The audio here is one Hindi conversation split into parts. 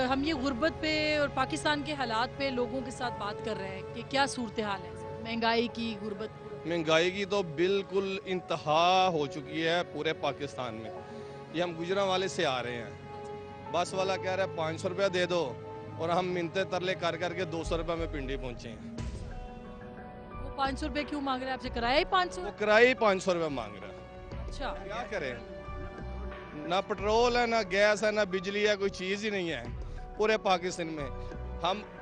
हम ये गुर्बत पे और पाकिस्तान के हालात पे लोगों के साथ बात कर रहे हैं कि क्या सूरत हाल है महंगाई की, गुर्बत की। महंगाई की तो बिल्कुल इंतहा हो चुकी है पूरे पाकिस्तान में। ये हम गुजरांवाले से आ रहे हैं, बस वाला कह रहा है 500 रुपया दे दो और हम मिनते तरले कर करके 200 रुपये में पिंडी पहुंचे हैं। वो 500 रुपए क्यों मांग रहे हैं आपसे? किराया ही 500? वो किराया ही 500 रुपये मांग रहा है। अच्छा, क्या करें, ना पेट्रोल है, ना गैस है, ना बिजली है, कोई चीज़ ही नहीं है पूरे पाकिस्तान में।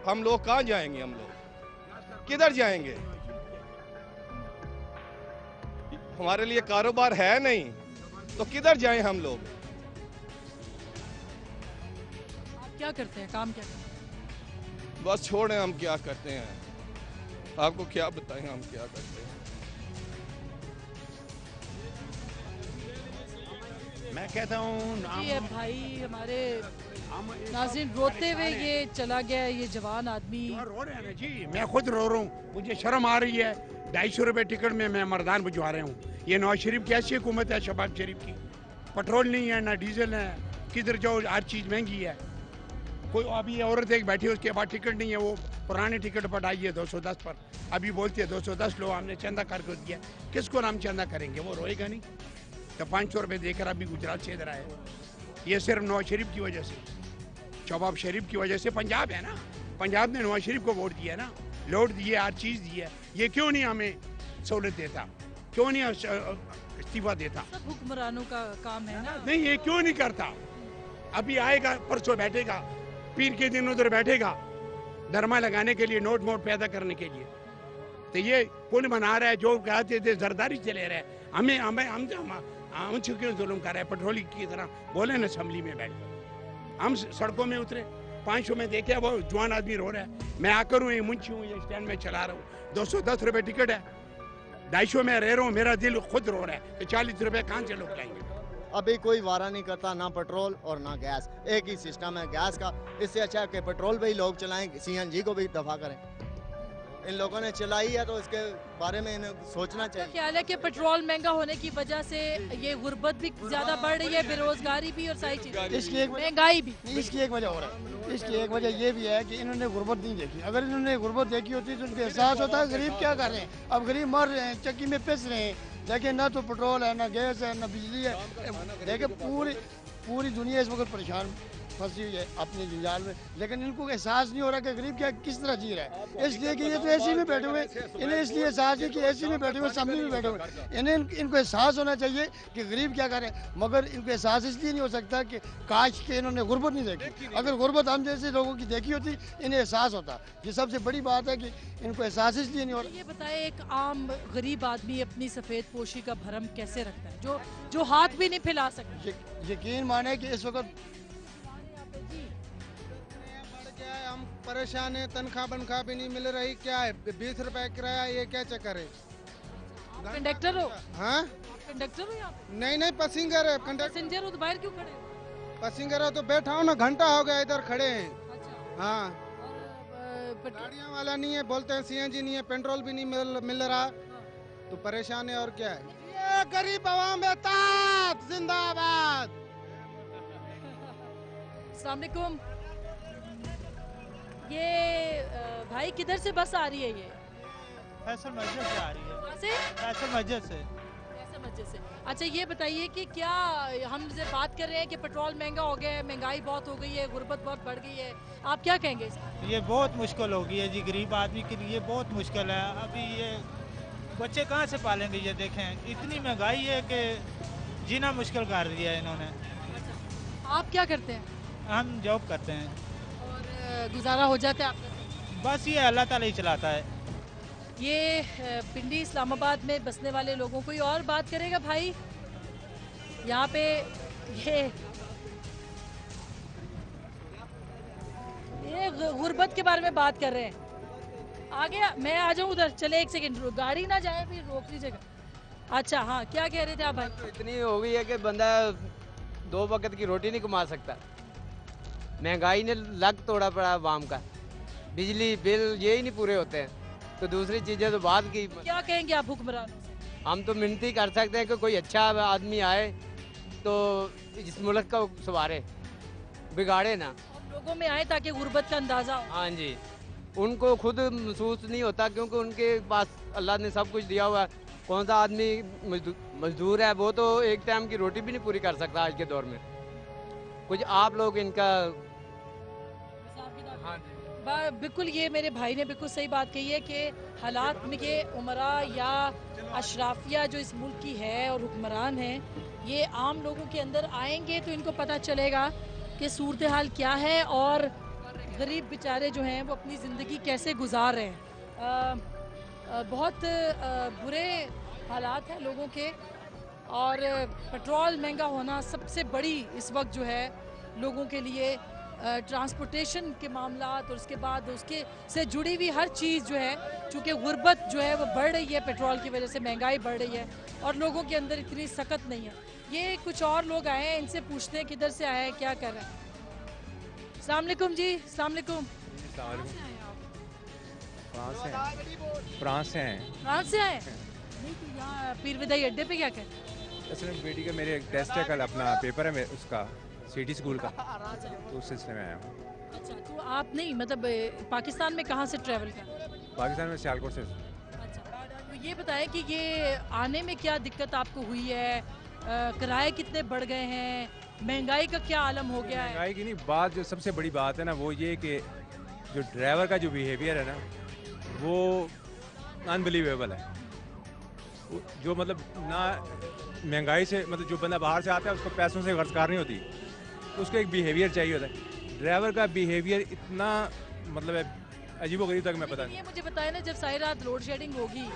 हम लोग कहाँ जाएंगे? हम लोग किधर जाएंगे? हमारे लिए कारोबार है नहीं तो किधर जाएं हम लोग? आप क्या करते हैं, काम क्या करते हैं? बस छोड़ें, हम क्या करते हैं, आपको क्या बताएं हम क्या करते हैं। मैं कहता हूँ जी ये भाई हमारे नाज़रीन रोते हुए ये चला गया, ये जवान आदमी। रो रहे हैं ना जी, मैं खुद रो रहा हूँ, मुझे शर्म आ रही है। 250 रुपये टिकट में मैं मर्दान भिजवा रहा हूँ। ये नवाज शरीफ की ऐसी हुकूमत है, शहबाज शरीफ की। पेट्रोल नहीं है, ना डीजल है, किधर जाओ हर चीज़ महंगी है। कोई अभी औरत एक बैठी है, उसके बाद टिकट नहीं है, वो पुराने टिकट पर आई है 210 पर, अभी बोलती है 210 लो, हमने चंदा करके दिया। किसको हम चंदा करेंगे? वो रोएगा नहीं। तो 500 रुपये देकर अभी गुजरात से इधर आए। ये सिर्फ नवाज शरीफ की वजह से, शहबाज शरीफ की वजह से। पंजाब है ना, पंजाब ने नवाज शरीफ को वोट दिया ना, लोट दिए, हर चीज़ दी है। ये क्यों नहीं हमें सहूलत देता, क्यों नहीं इस्तीफा देता? सब हुक्मरानों का काम है ना। नहीं, ये क्यों नहीं करता? अभी आएगा, परसों बैठेगा, पीर के दिन उधर बैठेगा धर्मा लगाने के लिए, नोट मोट पैदा करने के लिए। तो ये पुल बना रहा है, जो कहते थे जरदारी से ले रहा है। हमें हमें हम क्यों जुल्म कर रहे हैं? पेट्रोल की तरह बोले ना, असम्बली में बैठ कर हम सड़कों में उतरे। 500 में देखे, वो जवान आदमी रो रहा है। मैं आकर हूँ, ये मुंशी हूँ, ये स्टैंड में चला रहा हूँ। 210 रुपये टिकट है, 250 में रह रहा हूँ, मेरा दिल खुद रो रहा है कि 40 रुपये कहाँ से लोग लाएंगे? अभी कोई वारा नहीं करता, ना पेट्रोल और ना गैस। एक ही सिस्टम है गैस का। इससे अच्छा है कि पेट्रोल पे ही लोग चलाएं, सीएनजी को भी दफा करें। इन लोगों ने चलाई है तो इसके बारे में इन्हें सोचना चाहिए। ख्याल है कि पेट्रोल महंगा होने की वजह से ये गुर्बत भी ज्यादा बढ़ रही है, बेरोजगारी भी और सारी चीजें, इसकी एक महंगाई भी। इसकी एक वजह और है। इसकी एक वजह ये भी है कि इन्होंने गुर्बत नहीं देखी। अगर इन्होंने गुर्बत देखी होती तो उनको एहसास होता है गरीब क्या कर रहे हैं। अब गरीब मर रहे हैं, चक्की में पिस रहे हैं। देखिए, ना तो पेट्रोल है, ना गैस है, ना बिजली है। देखिए, पूरी दुनिया इस वक्त परेशान फंसी हुई है अपने जंजाल में, लेकिन इनको एहसास नहीं हो रहा कि गरीब क्या किस तरह जी रहा है। इसलिए कि ये तो एसी में बैठे हुए, इन्हें इसलिए एहसास है कि एसी में बैठे हुए, असेंबली में बैठे हुए। इनको एहसास होना चाहिए कि गरीब क्या करें, मगर इनको एहसास इसलिए नहीं हो सकता कि काश के इन्होंने गुर्बत नहीं देखी। अगर गुर्बत हम जैसे लोगों की देखी होती, इन्हें एहसास होता। ये सबसे बड़ी बात है कि इनको एहसास इसलिए नहीं हो रहा। ये बताए, एक आम गरीब आदमी अपनी सफेद पोशी का भरम कैसे रखता है, जो हाथ भी नहीं फैला सकता? यकीन माने कि इस वक्त हम परेशान है, तनख्वाह बनख्वाह भी नहीं मिल रही। क्या है 20 रुपए किराया, ये क्या चक्कर है? कंडक्टर हो? हाँ, कंडक्टर हो यहाँ? नहीं नहीं, पैसेंजर है। पैसेंजर हो तो बाहर क्यों खड़े हो? पैसेंजर है तो बैठा हूँ ना, घंटा हो गया इधर खड़े हैं। अच्छा। हाँ, और गाड़ियाँ वाला नहीं है, बोलते हैं सीएनजी नहीं है, पेट्रोल भी नहीं मिल रहा, तो परेशान है। और क्या है? ये गरीब आवाम है, तात जिंदाबाद। अस्सलाम वालेकुम। ये भाई किधर से बस आ रही है? ये फैसल मस्जिद से आ रही है। कहाँ से? फैसल मस्जिद से। फैसल मस्जिद से। अच्छा, ये बताइए कि क्या हम से बात कर रहे हैं कि पेट्रोल महंगा हो गया है, महंगाई बहुत हो गई है, गुर्बत बहुत बढ़ गई है, आप क्या कहेंगे? ये बहुत मुश्किल हो गई है जी, गरीब आदमी के लिए बहुत मुश्किल है। अभी ये बच्चे कहाँ से पालेंगे? ये देखें, इतनी महंगाई है कि जीना मुश्किल कर दिया है इन्होंने। आप क्या करते हैं? हम जॉब करते हैं। और गुजारा हो जाता है आपका? बस ये अल्लाह ताला ही चलाता है। ये पिंडी इस्लामाबाद में बसने वाले लोगों, कोई और बात करेगा भाई? यहाँ पे ये गुर्बत के बारे में बात कर रहे हैं। आगे मैं आ जाऊँ उधर? चले एक सेकंड, गाड़ी ना जाए फिर रोक लीजिएगा। अच्छा हाँ, क्या कह रहे थे आप भाई? तो इतनी हो गई है कि बंदा 2 वक्त की रोटी नहीं कमा सकता। महंगाई ने लग तोड़ा पड़ा आवाम का, बिजली बिल ये ही नहीं पूरे होते हैं, तो दूसरी चीज़ें तो बाद की। क्या कहेंगे आप हुक्मरानों से? हम तो मिन्नती कर सकते हैं कि कोई अच्छा आदमी आए तो इस मुल्क को संवारे, बिगाड़े ना। लोगों में आए ताकि गुर्बत का अंदाजा हो। हाँ जी, उनको खुद महसूस नहीं होता क्योंकि उनके पास अल्लाह ने सब कुछ दिया हुआ है। कौन सा आदमी मजदूर है वो तो एक टाइम की रोटी भी नहीं पूरी कर सकता आज के दौर में। कुछ आप लोग इनका हाँ जी बिल्कुल, ये मेरे भाई ने बिल्कुल सही बात कही है कि हालात में के उमरा या अशराफिया जो इस मुल्क की है और हुक्मरान हैं, ये आम लोगों के अंदर आएंगे तो इनको पता चलेगा कि सूरत हाल क्या है और गरीब बेचारे जो हैं वो अपनी ज़िंदगी कैसे गुजार रहे हैं। बहुत बुरे हालात हैं लोगों के, और पेट्रोल महंगा होना सबसे बड़ी इस वक्त जो है लोगों के लिए ट्रांसपोर्टेशन के मामलात और उसके बाद उसके से जुड़ी हुई हर चीज़ जो है, चूँकि गुर्बत जो है वो बढ़ रही है पेट्रोल की वजह से, महंगाई बढ़ रही है और लोगों के अंदर इतनी सख्त नहीं है। ये कुछ और लोग आए हैं, इनसे पूछते हैं किधर से आए हैं, क्या कर रहे हैं। अस्सलाम वालेकुम जी। अस्सलाम वालेकुम। फ्रांस से हैं। फ्रांस से आए नहीं तो यहाँ पीर विदाई अड्डे पे क्या कर। असल में बेटी का मेरे एक टेस्ट है, कल अपना पेपर है उसका सिटी स्कूल का, तो उस सिलसिले में आया हूँ। अच्छा, तो आप नहीं मतलब पाकिस्तान में कहाँ से ट्रैवल कर? पाकिस्तान में सियालकोट से। अच्छा, तो ये बताएं कि ये आने में क्या दिक्कत आपको हुई है, किराए कितने बढ़ गए हैं, महंगाई का क्या आलम हो गया है? महंगाई की नहीं बात, जो सबसे बड़ी बात है ना वो ये कि जो ड्राइवर का जो बिहेवियर है ना वो अनबिलीवेबल है। जो मतलब ना महंगाई से, मतलब जो बंदा बाहर से आता है उसको पैसों से खर्चकार नहीं होती, तो उसको एक बिहेवियर चाहिए होता है। ड्राइवर का बिहेवियर इतना मतलब अजीबोगरीब तक मैं पता नहीं। ये मुझे बताया ना, जब सारी रात लोड शेडिंग होगी।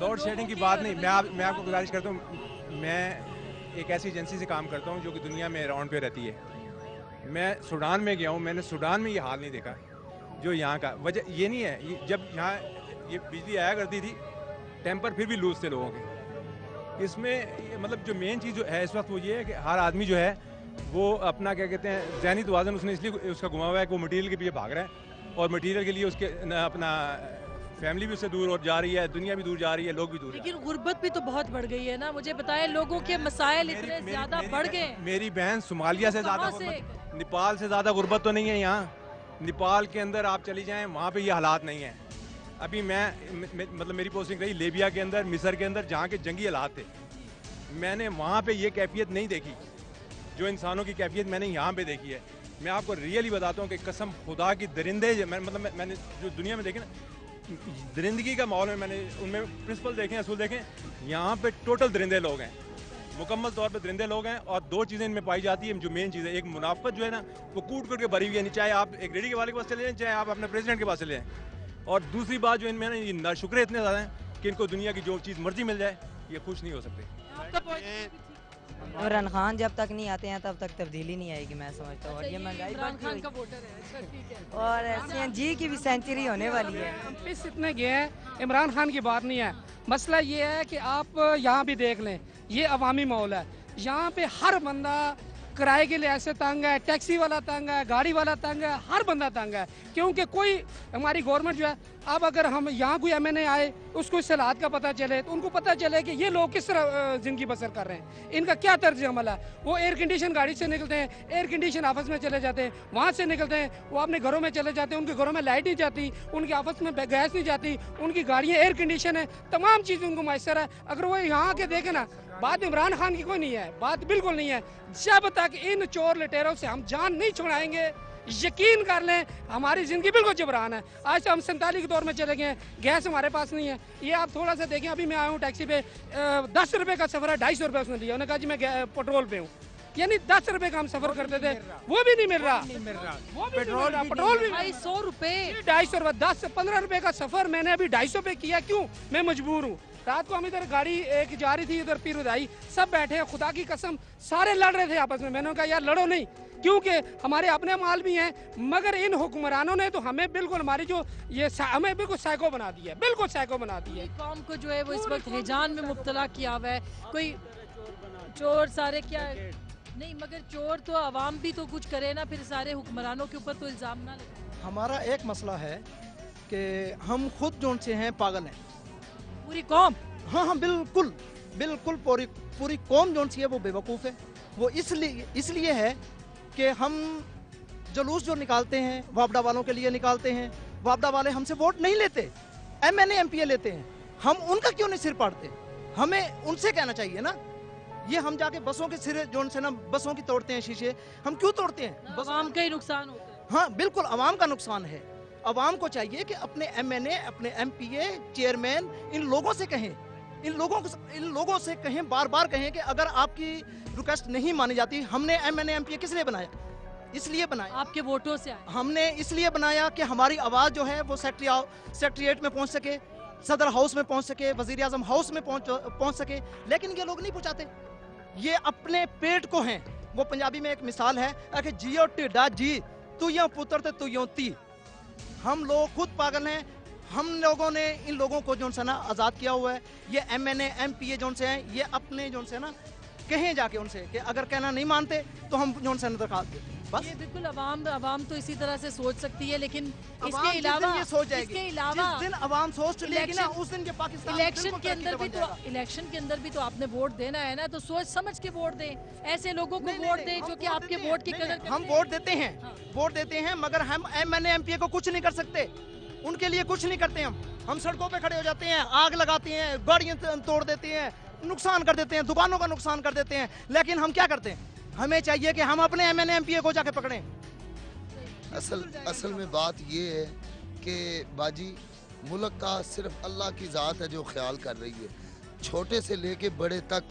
लोड शेडिंग की बात नहीं, मैं आपको गुजारिश करता हूँ, मैं एक ऐसी एजेंसी से काम करता हूँ जो कि दुनिया में राउंड पे रहती है। मैं सूडान में गया हूँ, मैंने सूडान में ये हाल नहीं देखा जो यहाँ का। वजह ये नहीं है, जब यहाँ ये बिजली आया करती थी टेम्पर फिर भी लूज थे लोगों के। इसमें मतलब जो मेन चीज़ जो है इस वक्त वो ये है कि हर आदमी जो है वो अपना क्या कहते हैं ज़हनी तवाज़ुन उसने इसलिए उसका घुमा हुआ है कि वो मटीरियल के पीछे भाग रहा है, और मटीरियल के लिए उसके अपना फैमिली भी उससे दूर और जा रही है, दुनिया भी दूर जा रही है, लोग भी दूर। लेकिन गुर्बत भी तो बहुत बढ़ गई है ना, मुझे बताया लोगों के मसाइल इतने ज़्यादा बढ़ गए। मेरी बहन सोमालिया से ज़्यादा, नेपाल से ज़्यादा गुर्बत तो नहीं है यहाँ। नेपाल के अंदर आप चली जाएँ, वहाँ पे ये हालात नहीं है। अभी मतलब मेरी पोस्टिंग रही लीबिया के अंदर, मिस्र के अंदर, जहाँ के जंगी हालात थे। मैंने वहाँ पे ये कैफियत नहीं देखी जो इंसानों की कैफियत मैंने यहाँ पे देखी है। मैं आपको रियली बताता हूँ कि कसम खुदा की दरिंदे मैंने जो दुनिया में देखे ना, दरिंदगी का माहौल में मैंने उनमें प्रिंसिपल देखे, असूल देखे। यहाँ पे टोटल दरिंदे लोग हैं, मुकम्मल तौर पे दरिंदे लोग हैं। और दो चीज़ें इनमें पाई जाती है जो मेन चीज़ है, एक मुनाफत जो है ना वो कूट कूट के भरी हुई है, चाहे आप एक रेडी के वाले के पास चले जाएँ, चाहे आप अपने प्रेसिडेंट के पास चले जाएँ। और दूसरी बात जो इनमें ये नाशुक्र इतने ज़्यादा हैं कि इनको दुनिया की जो चीज़ मर्जी मिल जाए ये खुश नहीं हो सकते। इमरान खान जब तक नहीं आते हैं तब तक तब्दीली नहीं आएगी, मैं समझता हूँ। और ये महंगाई इमरान खान का वोटर है। अच्छा, ठीक है। और CNG की भी सेंचुरी होने वाली है। पिस इतने गए हैं, इमरान खान की बात नहीं है। मसला ये है कि आप यहाँ भी देख लें, ये अवामी माहौल है। यहाँ पे हर बंदा किराए के लिए ऐसे तंग है, टैक्सी वाला तंग है, गाड़ी वाला तंग है, हर बंदा तंग है। क्योंकि कोई हमारी गवर्नमेंट जो है, अब अगर हम यहाँ कोई MNA आए उसको इस हालात का पता चले तो उनको पता चले कि ये लोग किस तरह ज़िंदगी बसर कर रहे हैं, इनका क्या तर्ज अमल है। वो एयर कंडीशन गाड़ी से निकलते हैं, एयर कंडीशन ऑफिस में चले जाते हैं, वहाँ से निकलते हैं वो अपने घरों में चले जाते हैं, उनके घरों में लाइट नहीं जाती, उनके ऑफिस में गैस नहीं जाती, उनकी गाड़ियाँ एयर कंडीशन है, तमाम चीज़ उनको मैसर है। अगर वो यहाँ आके देखे ना, बात इमरान खान की कोई नहीं है, बात बिल्कुल नहीं है। जब तक इन चोर लटेरों से हम जान नहीं छुड़ाएंगे, यकीन कर लें हमारी ज़िंदगी बिल्कुल जबरान है। आज हम 47 के दौर में चले गए हैं, गैस हमारे पास नहीं है। ये आप थोड़ा सा देखें, अभी मैं आया हूँ टैक्सी पे, 10 रुपये का सफ़र है, 250 रुपये उसने दिया। उन्होंने कहा जी मैं पेट्रोल पे हूँ, यानी 10 रुपये का हम सफ़र करते थे, वो भी नहीं मिल रहा। पेट्रोल भी 250 रुपये, 250 रुपये, 10-15 रुपये का सफ़र मैंने अभी 250 पे किया। क्यों? मैं मजबूर हूँ। रात को हम इधर गाड़ी एक जा रही थी, इधर पीर उदाई, सब बैठे हैं, खुदा की कसम सारे लड़ रहे थे आपस में। मैंने कहा यार लड़ो नहीं, क्योंकि हमारे अपने माल भी हैं, मगर इन हुक्मरानों ने तो हमें बिल्कुल हमारी जो ये हमें बिल्कुल साइको बना दिया है, बिल्कुल साइको बना दिया है। कौम को जो है वो इस वक्त हिजान में मुब्तला किया हुआ है। कोई चोर सारे क्या नहीं, मगर चोर तो आवाम भी तो कुछ करे ना, फिर सारे हुक्मरानों के ऊपर तो इल्ज़ाम ना लगे। हमारा एक मसला है कि हम खुद जो से हैं पागल हैं, पूरी कौम। हाँ बिल्कुल बिल्कुल पूरी कौम जो सी है वो बेवकूफ़ है। वो इसलिए है कि हम जुलूस जो निकालते हैं वापडा वालों के लिए निकालते हैं, वापडा वाले हमसे वोट नहीं लेते, MNA MPA लेते हैं, हम उनका क्यों नहीं सिर पाड़ते? हमें उनसे कहना चाहिए ना। ये हम जाके बसों के सिरे जो से ना बसों की तोड़ते हैं शीशे, हम क्यों तोड़ते हैं? आवाम का ही नुकसान होता है। हाँ बिल्कुल, आवाम का नुकसान है। आवाम को चाहिए कि अपने MNA अपने MPA चेयरमैन इन लोगों से कहें, इन लोगों से कहें, बार बार कहें कि अगर आपकी रिक्वेस्ट नहीं मानी जाती, हमने MNA MPA किस लिए बनाया? इसलिए बनाया, आपके वोटों से आए। हमने इसलिए बनाया कि हमारी आवाज़ जो है वो सेक्रेटरीट में पहुंच सके, सदर हाउस में पहुंच सके, वजीर आजम हाउस में पहुंच सके, लेकिन ये लोग नहीं पहुंचाते। ये अपने पेट को हैं। वो पंजाबी में एक मिसाल है कि जियो टिड्डा जी तू यो पुत्र ते तू यो ती। हम लोग खुद पागल हैं। हम लोगों ने इन लोगों को जो है ना आज़ाद किया हुआ है। ये MNA MPA जो से हैं, ये अपने जो से ना कहें जाके उनसे कि अगर कहना नहीं मानते तो हम जो से दरखास्त दें। बस ये बिल्कुल अवाम तो इसी तरह से सोच सकती है, लेकिन अवाम इसके अलावा ये सोच जाएगी, इसके अलावा जिस दिन अवाम सोच लेगी ना उस दिन के पाकिस्तान इलेक्शन के अंदर भी तो आपने वोट देना है ना, तो सोच समझ के वोट दें। ऐसे लोगों को वोट दें जो कि आपके वोट की कदर हम वोट देते हैं, वोट देते हैं, मगर हम MNA MPA को कुछ नहीं कर सकते, उनके लिए कुछ नहीं करते। हम सड़कों पे खड़े हो जाते हैं, आग लगाते हैं, गाड़ियां तोड़ देते हैं, नुकसान कर देते हैं, दुकानों का नुकसान कर देते हैं, लेकिन हम क्या करते हैं? हमें चाहिए कि हम अपने MNA MPA को जाके पकड़ें। असल में बात ये है कि बाजी मुल्क का सिर्फ अल्लाह की ज़ात है जो ख्याल कर रही है। छोटे से लेके बड़े तक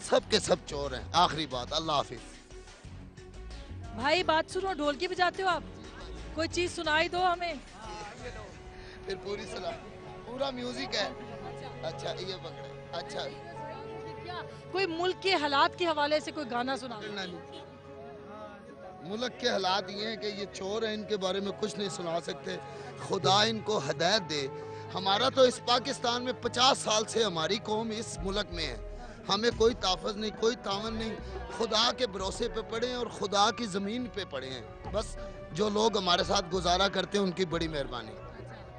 सब के सब चोर हैं। आखिरी बात, अल्लाह हाफिज। भाई बात सुनो, ढोलकी बजाते हो आप, कोई चीज सुनाई दो हमें। फिर पूरी सलाह, पूरा म्यूजिक है। अच्छा ये पकड़े। अच्छा कोई मुल्क के हालात के हवाले से कोई गाना सुना। मुल्क के हालात ये हैं कि ये चोर हैं, इनके बारे में कुछ नहीं सुना सकते। खुदा इनको हदायत दे। हमारा तो इस पाकिस्तान में 50 साल से हमारी कौम इस मुल्क में है, हमें कोई ताफत नहीं, कोई तावन नहीं। खुदा के भरोसे पे पड़े हैं और खुदा की ज़मीन पे पड़े हैं। बस जो लोग हमारे साथ गुजारा करते हैं उनकी बड़ी मेहरबानी।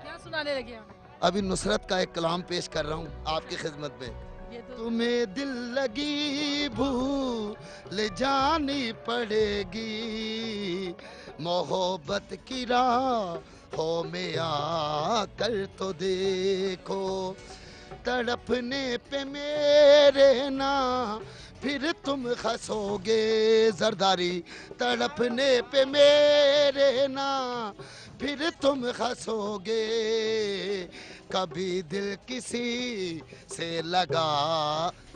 क्या सुनाने लगे? अभी नुसरत का एक कलाम पेश कर रहा हूँ आपकी खिदमत में। तुम्हें दिल लगी भूल जानी पड़ेगी, मोहब्बत की राहों में आकर तो देखो, तड़पने पे मेरे ना फिर तुम हंसोगे जरदारी, तड़पने पे मेरे ना फिर तुम हंसोगे, कभी दिल किसी से लगा।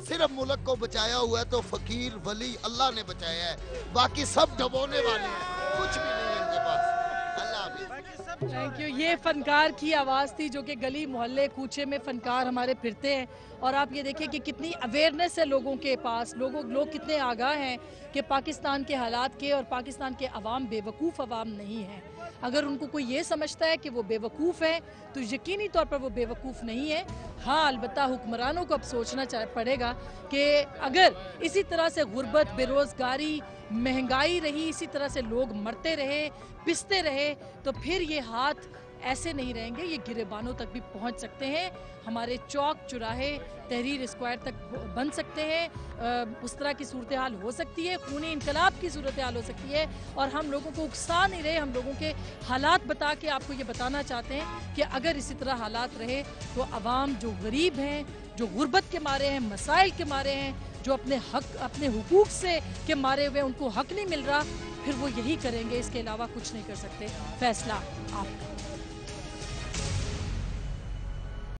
सिर्फ मुल्क को बचाया हुआ है तो फकीर वली अल्लाह ने बचाया है, बाकी सब डबोने वाले हैं, कुछ भी नहीं है इनके पास। Thank you. ये फनकार की आवाज़ थी जो कि गली मोहल्ले कूचे में फनकार हमारे फिरते हैं, और आप ये देखिए कि कितनी अवेयरनेस है लोगों के पास, लोग कितने आगाह हैं कि पाकिस्तान के हालात के, और पाकिस्तान के अवाम बेवकूफ़ अवाम नहीं है। अगर उनको कोई ये समझता है कि वो बेवकूफ़ है तो यकीनी तौर पर वो बेवकूफ़ नहीं है। हाँ, अलबत्ता हुक्मरानों को अब सोचना पड़ेगा कि अगर इसी तरह से गुर्बत, बेरोज़गारी, महंगाई रही, इसी तरह से लोग मरते रहे, पिसते रहे, तो फिर ये हाथ ऐसे नहीं रहेंगे, ये गिरेबानों तक भी पहुंच सकते हैं। हमारे चौक चौराहे तहरीर स्क्वायर तक बन सकते हैं, उस तरह की सूरत हाल हो सकती है, खूनी इनकलाब की सूरत हाल हो सकती है। और हम लोगों को उकसा नहीं रहे, हम लोगों के हालात बता के आपको ये बताना चाहते हैं कि अगर इसी तरह हालात रहे तो अवाम जो गरीब हैं, जो गुर्बत के मारे हैं, मसाइल के मारे हैं, जो अपने हक, अपने हुकूक से के मारे हुए उनको हक नहीं मिल रहा, फिर वो यही करेंगे, इसके अलावा कुछ नहीं कर सकते। फैसला आपका।